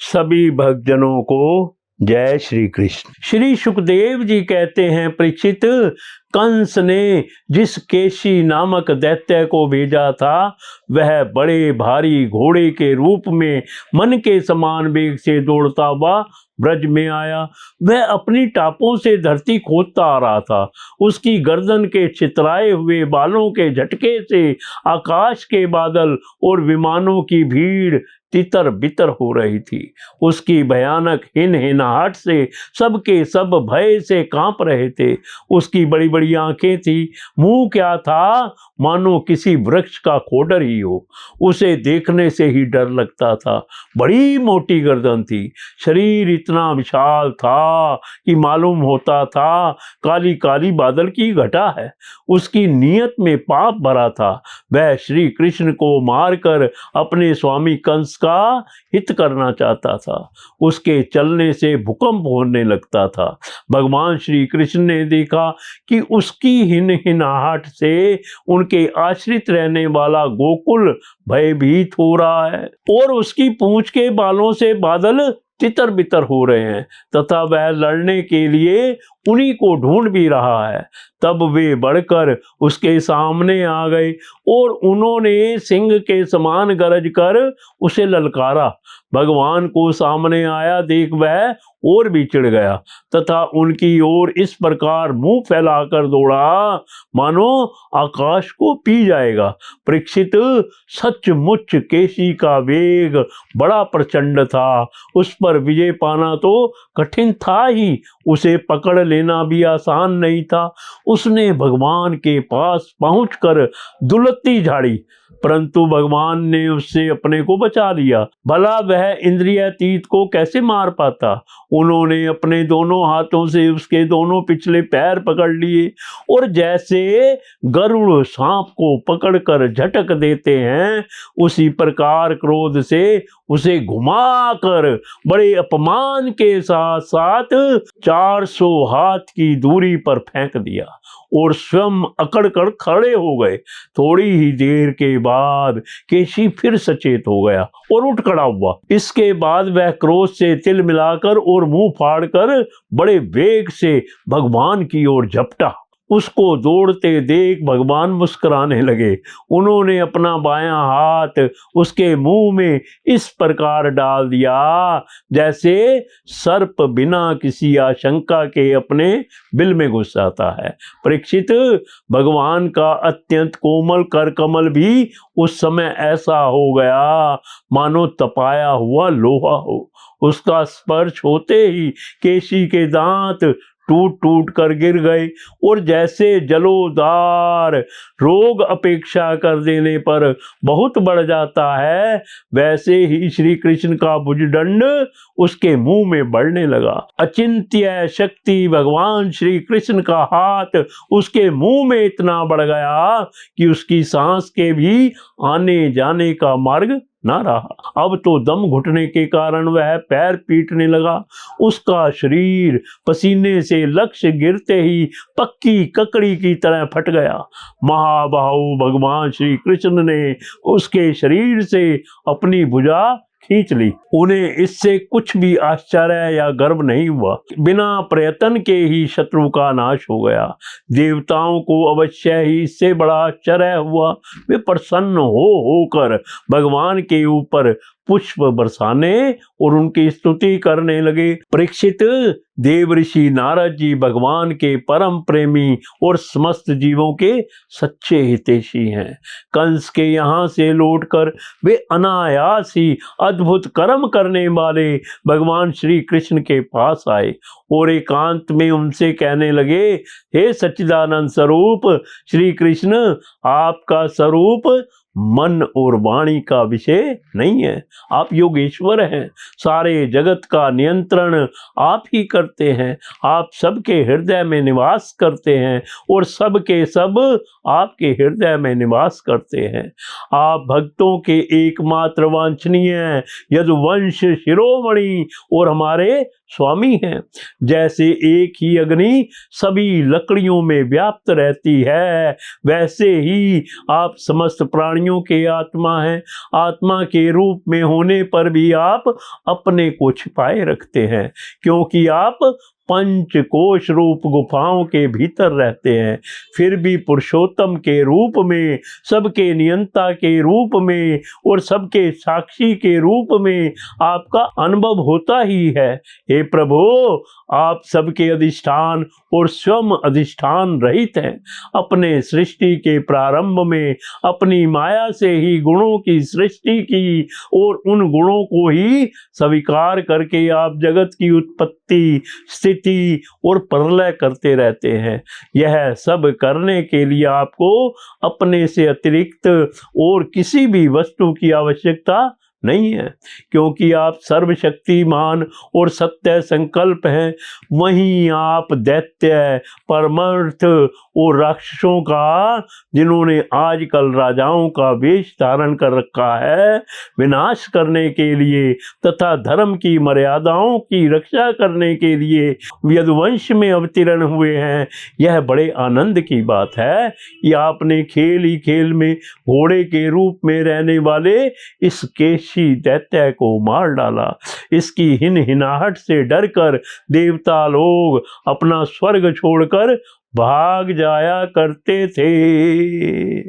सभी भक्तजनों को जय श्री कृष्ण। श्री सुखदेव जी कहते हैं, परीक्षित, कंस ने जिस केशी नामक दैत्य को भेजा था वह बड़े भारी घोड़े के रूप में मन के समान वेग से दौड़ता हुआ ब्रज में आया। वह अपनी टापों से धरती खोदता आ रहा था। उसकी गर्दन के छितराए हुए बालों के झटके से आकाश के बादल और विमानों की भीड़ तितर बितर हो रही थी। उसकी भयानक हिनहिनाहट से सबके सब भय से कांप रहे थे। उसकी बड़ी बड़ी आंखें थी, मुंह क्या था मानो किसी वृक्ष का खोडर ही हो। उसे देखने से ही डर लगता था। बड़ी मोटी गर्दन थी, शरीर इतना विशाल था कि मालूम होता था काली काली बादल की घटा है। उसकी नीयत में पाप भरा था। वह श्री कृष्ण को मारकर अपने स्वामी कंस का हित करना चाहता था। उसके चलने से भूकंप होने लगता था। भगवान श्री कृष्ण ने देखा कि उसकी हिनहिनाहट से उनके आश्रित रहने वाला गोकुल भयभीत हो रहा है और उसकी पूंछ के बालों से बादल तितर बितर हो रहे हैं तथा वह लड़ने के लिए उन्हीं को ढूंढ भी रहा है। तब वे बढ़कर उसके सामने आ गए और उन्होंने सिंह के समान गरज कर उसे ललकारा। भगवान को सामने आया देख वह और भी चिढ़ गया तथा उनकी ओर इस प्रकार मुंह फैलाकर दौड़ा मानो आकाश को पी जाएगा। परीक्षित, सचमुच केशी का वेग बड़ा प्रचंड था। उस पर विजय पाना तो कठिन था ही, उसे पकड़ लेना भी आसान नहीं था। उसने भगवान के पास पहुंचकर दुलत्ती झाड़ी, परंतु भगवान ने उससे अपने को बचा लिया। भला वह इंद्रियातीत को कैसे मार पाता। उन्होंने अपने दोनों हाथों से उसके दोनों पिछले पैर पकड़ लिए और जैसे गरुड़ सांप को पकड़कर झटक देते हैं उसी प्रकार क्रोध से उसे घुमाकर बड़े अपमान के साथ साथ 400 हाथ की दूरी पर फेंक दिया और स्वयं अकड़कर खड़े हो गए। थोड़ी ही देर के बाद केशी फिर सचेत हो गया और उठ खड़ा हुआ। इसके बाद वह क्रोध से तिल मिलाकर और मुंह फाड़कर बड़े वेग से भगवान की ओर झपटा। उसको दौड़ते देख भगवान मुस्कुराने लगे। उन्होंने अपना बायां हाथ उसके मुंह में इस प्रकार डाल दिया जैसे सर्प बिना किसी आशंका के अपने बिल में घुस जाता है। परीक्षित, भगवान का अत्यंत कोमल कर कमल भी उस समय ऐसा हो गया मानो तपाया हुआ लोहा हो। उसका स्पर्श होते ही केशी के दांत टूट टूट कर गिर गए और जैसे जलोदार रोग अपेक्षा कर देने पर बहुत बढ़ जाता है वैसे ही श्री कृष्ण का भुजदंड उसके मुंह में बढ़ने लगा। अचिंत्य शक्ति भगवान श्री कृष्ण का हाथ उसके मुंह में इतना बढ़ गया कि उसकी सांस के भी आने जाने का मार्ग ना रहा। अब तो दम घुटने के कारण वह पैर पीटने लगा। उसका शरीर पसीने से लक्ष्य गिरते ही पक्की ककड़ी की तरह फट गया। महाबाहु भगवान श्री कृष्ण ने उसके शरीर से अपनी भुजा खींच ली। उन्हें इससे कुछ भी आश्चर्य या गर्व नहीं हुआ। बिना प्रयत्न के ही शत्रु का नाश हो गया। देवताओं को अवश्य ही इससे बड़ा आश्चर्य हुआ। वे प्रसन्न होकर भगवान के ऊपर पुष्प बरसाने और उनकी स्तुति करने लगे। परीक्षित, देव ऋषि नारद जी भगवान के परम प्रेमी और समस्त जीवों के सच्चे हितैषी हैं। कंस के यहाँ से लौटकर वे अनायास ही अद्भुत कर्म करने वाले भगवान श्री कृष्ण के पास आए और एकांत में उनसे कहने लगे, हे सच्चिदानंद स्वरूप श्री कृष्ण, आपका स्वरूप मन और वाणी का विषय नहीं है। आप योगेश्वर हैं। सारे जगत का नियंत्रण आप ही करते हैं। आप सबके हृदय में निवास करते हैं और सबके सब आपके हृदय में निवास करते हैं। आप भक्तों के एकमात्र वांछनीय यदुवंश शिरोमणि और हमारे स्वामी हैं। जैसे एक ही अग्नि सभी लकड़ियों में व्याप्त रहती है वैसे ही आप समस्त प्राणियों प्राणियों के आत्मा हैं। आत्मा के रूप में होने पर भी आप अपने को छिपाए रखते हैं, क्योंकि आप पंचकोश रूप गुफाओं के भीतर रहते हैं। फिर भी पुरुषोत्तम के रूप में, सबके नियंता के रूप में और सबके साक्षी के रूप में आपका अनुभव होता ही है। हे प्रभु, आप सबके अधिष्ठान और स्वयं अधिष्ठान रहित हैं। अपने सृष्टि के प्रारंभ में अपनी माया से ही गुणों की सृष्टि की और उन गुणों को ही स्वीकार करके आप जगत की उत्पत्ति, स्थिति और प्रलय करते रहते हैं। यह सब करने के लिए आपको अपने से अतिरिक्त और किसी भी वस्तु की आवश्यकता नहीं है, क्योंकि आप सर्वशक्तिमान और सत्य संकल्प हैं। वहीं आप दैत्य, परमार्थ और राक्षसों का, जिन्होंने आजकल राजाओं का वेश धारण कर रखा है, विनाश करने के लिए तथा धर्म की मर्यादाओं की रक्षा करने के लिए यदुवंश में अवतीर्ण हुए हैं। यह बड़े आनंद की बात है कि आपने खेल ही खेल में घोड़े के रूप में रहने वाले इस केशी दैत्य को मार डाला। इसकी हिनाहट से डरकर देवता लोग अपना स्वर्ग छोड़कर भाग जाया करते थे।